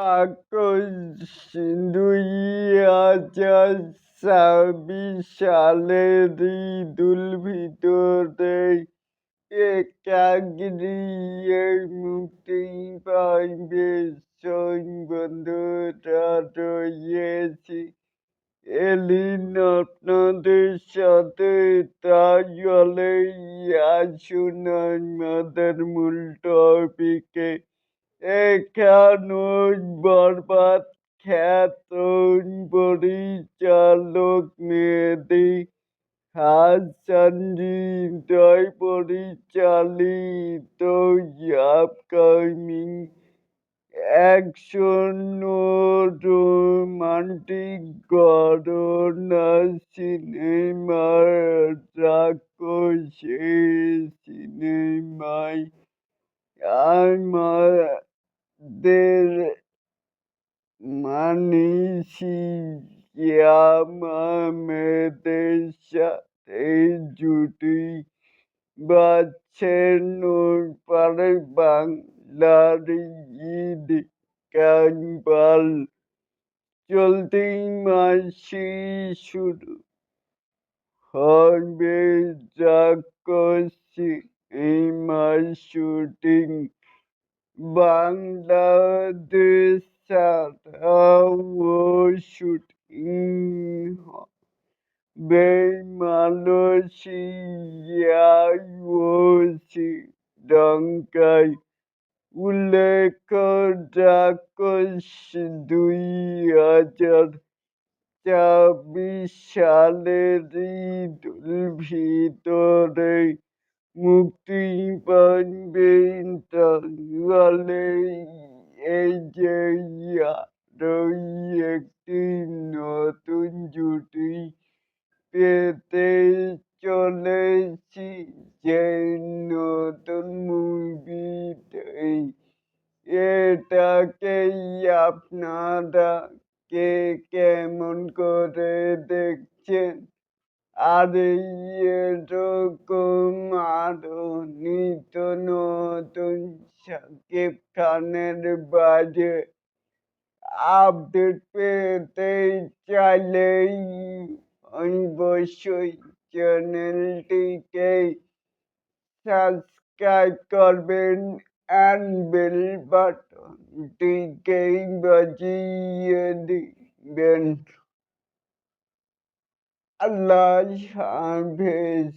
August ২০২৬ সালের ঈদুল ফিতরে একাগ্রিয়ে মুক্তি পাইবে বন্ধুরা রয়েছি এলিন আপনাদের সাথে। তাহলে আসুন আমাদের মূল টপিকে। এখানে বরবাদ খ্যাত পরিচালক মেহেদী হাসান হৃদয় পরিচালিত আপকামিং অ্যাকশন ও রোমান্টিক ঘটনা সিনেমার রাক্ষসী সিনেমায় আমাদের মানিষী শ্যাম আহমেদের সাথে জুটি বাঁধছেন ওপারে বাংলার ঈদ কারবাল। চলতি মাসে শুরু হবে রাক্ষসী সিনেমার শুটিং। বাংলাদেশ ছাড়াও শুটিং হবে মালয়েশিয়ায় ও শ্রীলঙ্কায়। উল্লেখ্য, রাক্ষসী ২০২৬ সালের ঈদুল ফিতরে মুক্তি পাবে। তাহলে এই যে আরো একটি নতুন জুটি পেতে চলেছি, যে নতুন মুভিতে এটাকেই আপনারা কে কেমন করে দেখছেন? আর এরকম আরো নিত্য নতুন শাকিব খানের বাজে আপডেট পেতে চাইলেই অবশ্যই চ্যানেলটিকে সাবস্ক্রাইব করবেন and বেল বাটনটিকে বাজিয়ে দিবেন। আল্লাহ হাফেজ।